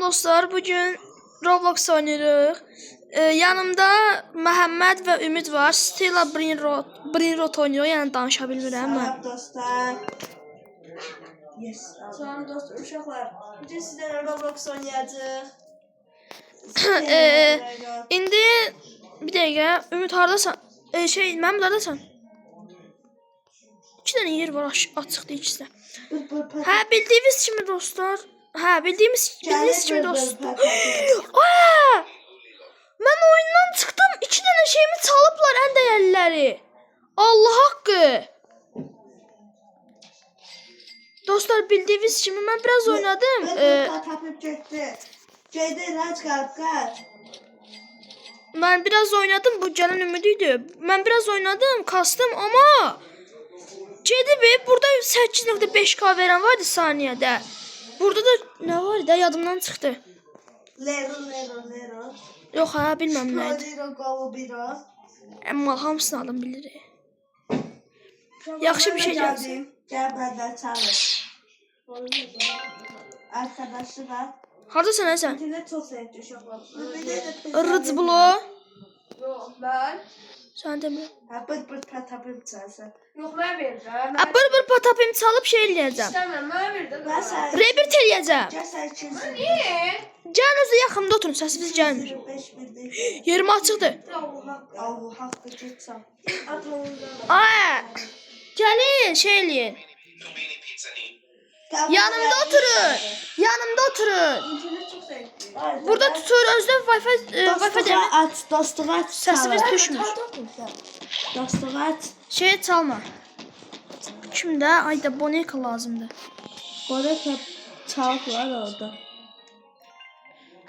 dostlar, bugün Roblox oynayırıq. Yanımda Məhəmməd və Ümid var. Stella Brainrot oynayır, yəni danışa bilmirəm mən. Salam dostlar. Yes. Salam dostlar, uşaqlar. Bugün sizlərlə Roblox oynayacağıq. İndi bir dəqiqə, Ümid hardasan? Məhəmməd hardasan? 2 dənə yer var, açıqdır ikisi də. Hə, bildiyiniz kimi dostlar. Hə, bildiyiniz kimi dostlar. Mən oyundan çıxdım. 2 dənə şeyimi çalıblar, ən dəyərliləri. Allah haqqı. Dostlar, bildiyiniz kimi mən biraz oynadım. Mən biraz oynadım, bu gələn Ümidiydi. Mən biraz oynadım, kastım, amma gedib burada 8.5K verən vardı saniyədə. Burada da nə var idi? Yadımdan çıxdı. Lero. Yox, hə, bilməm nə idi. Amma hamısını adam bilir. Yaxşı bir şey gəlsin. Gəl bəndən çalış. Arkadaşlar. Hardasan sən? İnternet çox zəifdir uşaqlar. Rıcblo. Yox, mən. Sən demirəm. Hə, bır patapım çalsan. Yox, mən verirəm. Bır patapım çalıb şey eləyəcəm. İstəmirəm, mən verirəm. Mən sən... Rebirth eləyəcəm. Gəl sən kimsin? Niyə? Gəlin özü yaxımda oturun, səsiniz gəlmir. 5 Yerim açıqdır. Allah haqqı getsən. Ay! Gəlin, şey eləyin. Yanımda oturun. Yanımda oturun. İnternet çox zəifdir. Burada tutur, özdə Wi-Fi demir. Dostluğa aç. Səsimiz düşmür. Dostluğa aç. Şey çalma. Kimdə? Ayda Boneka lazımdır. Boneka çalıblar orada.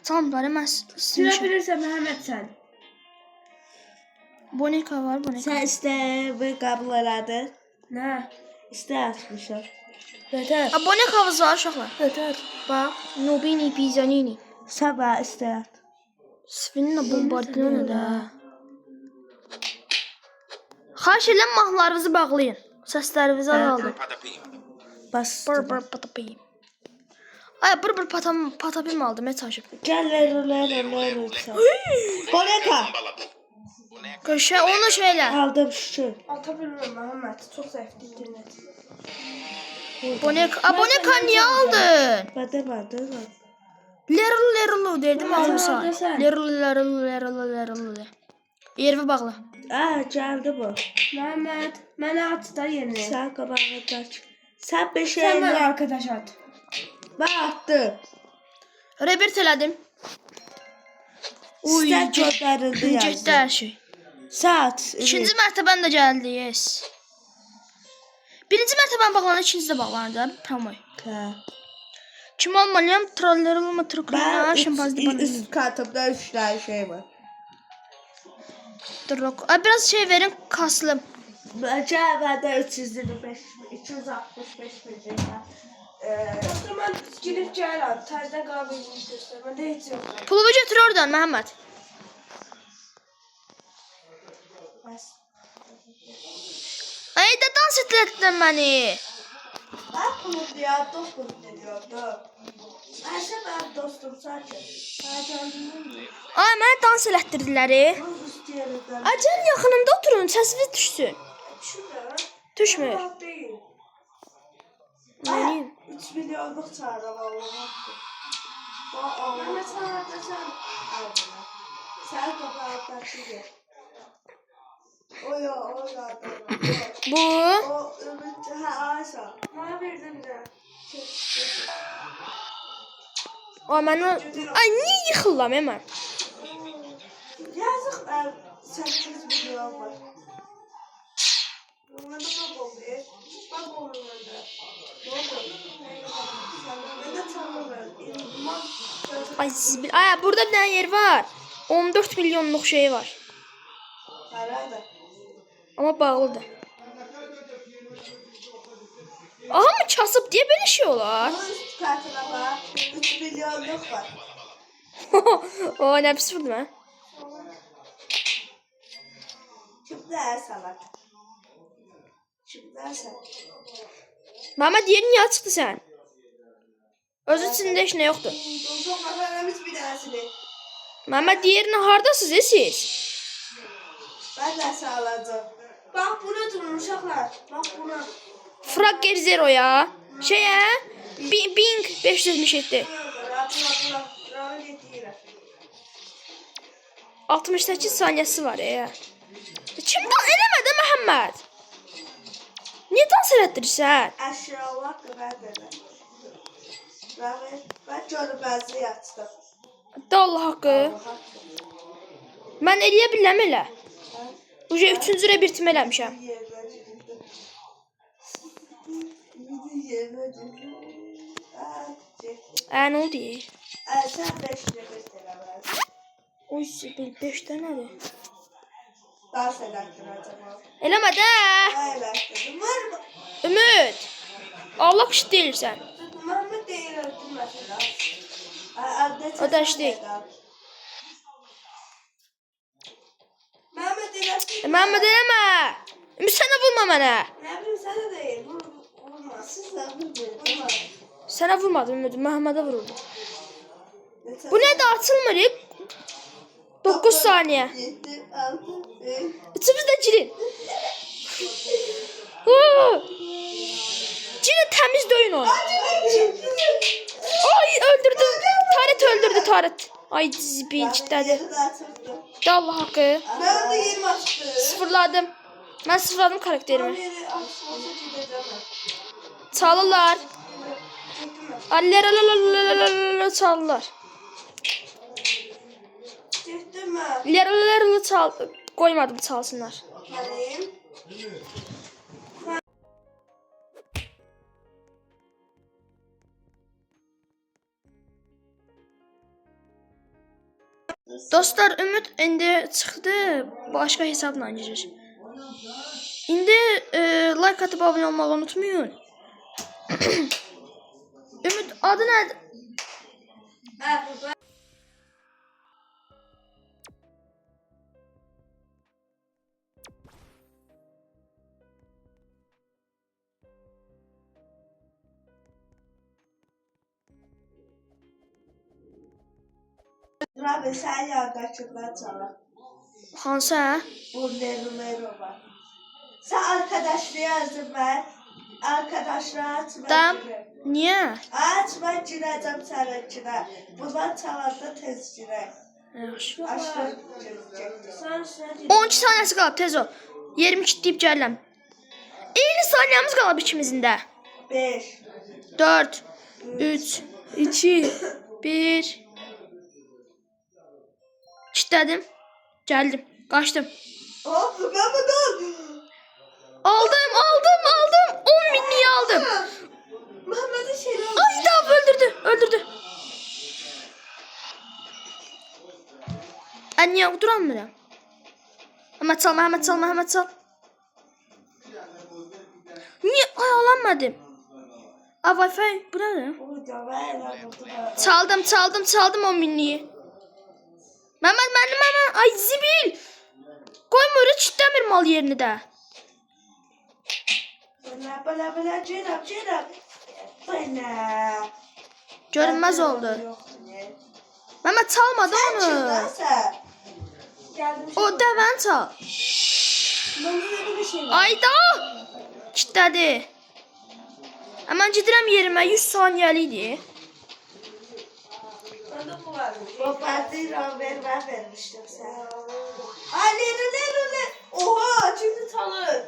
Çalmır, mən Sürə bilirsən Məhəmməd sən. Boneka var, Boneka. Sən istə bir qəbul elədin. Nə? İstə açmışam. Betər. Bonekavız var uşaqlar. Betər. Bax, Nubini Pizzanini. Sabah istə. Svinna bombardino da. Xahiş edirəm mahnılarınızı bağlayın. Səslərinizi azaldın. Bas. Bır patapim. Ay, bır patapim aldım, heç açıb. Gəl Lero. Boneka. Köşə, onu şeylə. Aldım şükür. Ata bilmirəm Məhəmməd, çox zəifdir internet. Boneka niyə aldın? Badamadım. Lerlu dedim almışam. Neredesin? Lerlu. Yervi bağla. Gəldi bu. Məhəmməd, mənə at da yeni. Sən qabağına qaç. Sən bir şey Sən mənə elə. arkadaş at. Mən attım. Rebirth elədim. İstə göndərildi Getdi yazdı. hər şey. Saat. İkinci mərtəbən də gəldi, yes. Birinci mərtəbən bağlanır, ikinci də bağlanır da, promoy. Hə. Kim almalıyam? Trollerimi truklarına, şimpazlı bana. Üst katımda 3 tane şey var. Biraz şey verin, kaslım. Gəl məndə 325, 265 milyon var. Dostum, mən girib gələm, təzdən qabiliyyətini göstər, məndə heç yox. Pulumu götür oradan, Məhəmməd. Ay da dans etdirdin məni. Mən pulum deyəm, dostum deyirdim. Ayşə mənim dostum sakin. Sənə gəldin mi? Ay, mənə dans elətdirdilər. Bunu istəyirdim. Ay, gəl yaxınımda oturun, səsiniz düşsün. Şurada. Düşmür. Rahat deyil. Neyim? 3 milyonluq çağıram Allah'a. Məhəmməd, sən haradasın? Sən qabağından çıxır. Oya. Bu. O ümid, Ayşə. Mənə verdin də. Ay, mənə... Ay, niyə yıxıllam, mən? Yazıq 8 milyon var. Məndə bab olur. Bab olur məndə. Məndə tanımır. Ay, siz bil... Ay, burada bir dənə yer var. 14 milyonluq şey var. Harada? Amma bağlıdır. Aha mı kasıb deyə belə şey olar? Bu üst katına bak. 3 milyonluq var. O, nə pis vurdum, hə? Kimdə salak? Kimdə sən? Məhəmməd, yerin niyə açıqdı sən? Özü içində heç nə yoxdur. Uşaqlar verəmiş bir dənəsini. Məhəmməd diğerini hardasınız siz? Ben de sağlayacağım. Bak buna durun uşaqlar. Bak buna. Frag Gerzero ya. Şeye Bing 577. Buna. Buranı getirəm. 68 saniyesi var ya. Kim dans eləmədi Məhəmməd? Niye dans elətdirirsən? Əşyalar qədərdir. Ben görməzlik açdım. Da Allah haqqı. Mən eləyə biləm elə. Uca 3-cü rebitim eləmişəm. Nə oldu? Sən 5 rebet eləməlisin. Oy, Sibil 5 dənədir. Dans elətdirəcəm. Eləmədi hə? Elətdirdim. Var mı? Ümid. Allah pişt deyirsən. Məhəmməd deyir öldürməsin. Ödəşdik. Məhəmməd elətdirmə. Məhəmməd eləmə. Ümid sənə vurma mənə. Nə bilim sənə deyir. Vurma. Siz də vurma. Sənə vurmadım Ümid. Məhəmmədə vuruldu. Bu nədir açılmır? 9 saniyə. 7, 6, 5. Üçümüz də girin. Girin təmiz döyün onu. Ay öldürdü. Taret öldürdü Taret. Ay Zibil kitlədi. Da Allah haqqı. Ben de 20 açtım. Sıfırladım. Mən sıfırladım karakterimi. Yeri açmasa gideceğim. Çalırlar. Allalalalalalala çalırlar. Gittim ben. Allalalala çal. Koymadım çalsınlar. Geleyim. Dostlar Ümid indi çıxdı. Başqa hesabla girir. İndi like atıp abone olmağı unutmayın. Ümid adı nədir? Abi sen yardakçılar çalar. Hansı hə? Bu Lero var. Sen arkadaşlığı yazdım ben. Arkadaşlar açma. Tam. Niyə? Açma gireceğim seninçine. Bundan çalanda tez girek. Yaxşı. Açtım girecektim. Sen üstüne 12 saniyəsi qalıb tez ol. Yerimi kilitləyib gəlirəm. 50 saniyəmiz qalıb ikimizin də. 5. 4 3 2 1 Kilitlədim. Gəldim. Qaçdım. Oh ben bunu. Aldım. 10 minliyi aldım. Mehmet'in şeyini aldım. Ay da öldürdü. Niye duramıyorum? Mehmet çal. Niye ayalanmadım? Aa Wi-Fi bu ne? Burada ver Çaldım 10 minliyi. Mehmet. Ay Zibil. Koymuyor hiç demir mal yerini de. Bana Cenab. Bana. Görünmez oldu. Mehmet çalmadı onu. Açın sen. geldim. O da ben çal. Bende de bir şey var. Ayda. Kilitlədi. Hemen gedirəm yerimə 100 saniyəlikdir. Bende bu varmış. O partiyi ben vermiştim sana. Lero. Oha şimdi tanır.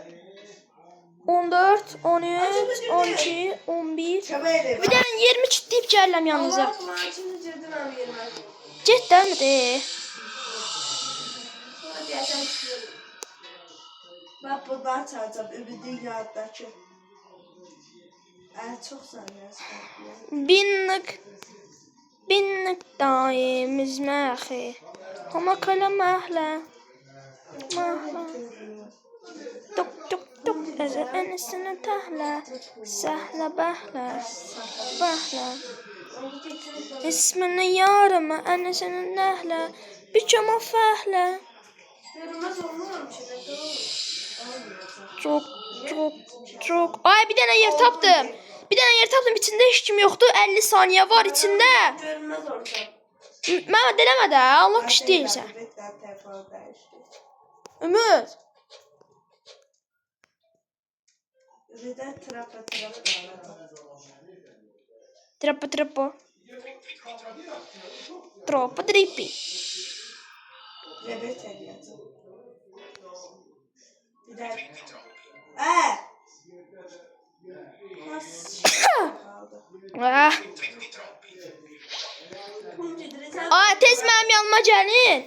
14, 13, 12, 11. Şöyle. Bir dənə yerimi kilitləyib gəlirəm yanınıza. Allah bana şimdi girdin abi yerime. Get dəlmədi. Hadi yaşam istiyorum. Bak bundan çalacağım Ümidin yanındaki. Çok sanıyorsun. Binlik daimiz məxi. Ama kala mahla. Tuk. Əzə ənisinə təhlə. Səhlə bəhlə. İsmini yarıma ənisinə nəhlə. Bicama fəhlə. Görünmez olmuyormuş. Çok. Ay bir dənə yer tapdım. Bir dənə yer tapdım, içində heç kim yoxdur. 50 saniyə var içində. Görünmez olsam. Məhəmməd eləmə də, Allah kişi deyilsən. Ümid. Birden trapa Trappa. Troppa trippi. Rebet ediyordum. Bir de... Nasıl kaldı? Ah. Ay, tez mənim yanıma gəlin.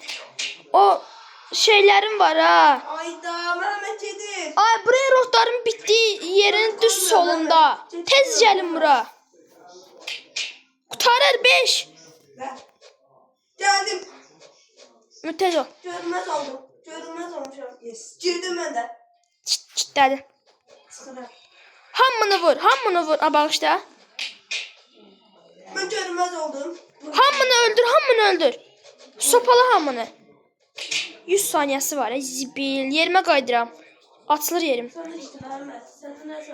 O şeylərim var ha. Ayda Mehmet yedi. Ay, buraya rotlarım bitdiyi yerin düz solunda. Tez gəlin bura. Qurtarır 5. Ver. Geldim. Tez ol. Görünmez oldum. Görünmez olmuşum. Yes. Girdim ben de. Çıt dedi. Sıra. Hamını vur. A, bağışla. Ben görünmez oldum. Hamını öldür. Sopalı hamını. 100 saniyəsi var. Zibil. Yerimə qaydıram. Açılır yerim. Sana işte Mehmet. Sen ne var?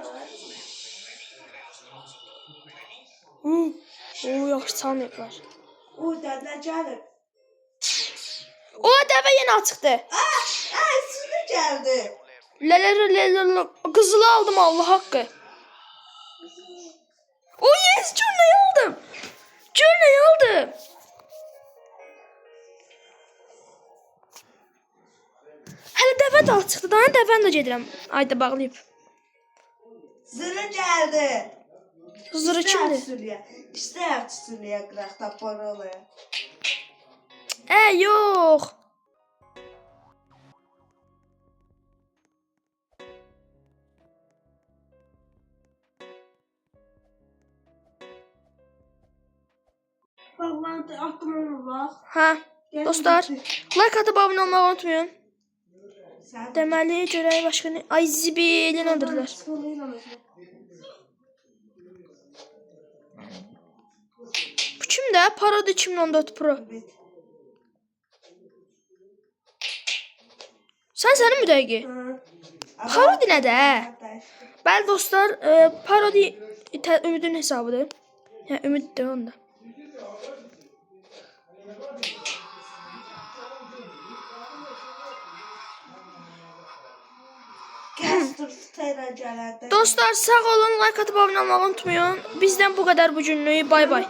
Oo, yaxşı çalmayıblar. O dediler gelir. O dəvə yenə açıqdı. Sizi geldi. Lələ. Qızılı aldım Allah haqqı. O yes, gör aldım. Hələ dəvə də açıqdı. Daha dəvəni də gedirəm. Ayda bağlayıb. Zırı geldi. Zırı kimdir? İşte Suriye qıraqda paralı. Yox. Bağlantı atmamı bak. Ha, dostlar, like atıp abunə olmağı unutmayın. Sen Deməli, görək başqa nə? Ay, zibilin öldürdülər. Bu kimdə? Parodi 2014 Pro. Sənin müdəqiqi. Parodi nədə? Bəli dostlar, parodi Ümidin hesabıdır. Hə, Ümiddir onda. Dostlar, sağ olun, like atıp abunə olmağı unutmayın. Bizdən bu qədər bugünlük. Bay bay.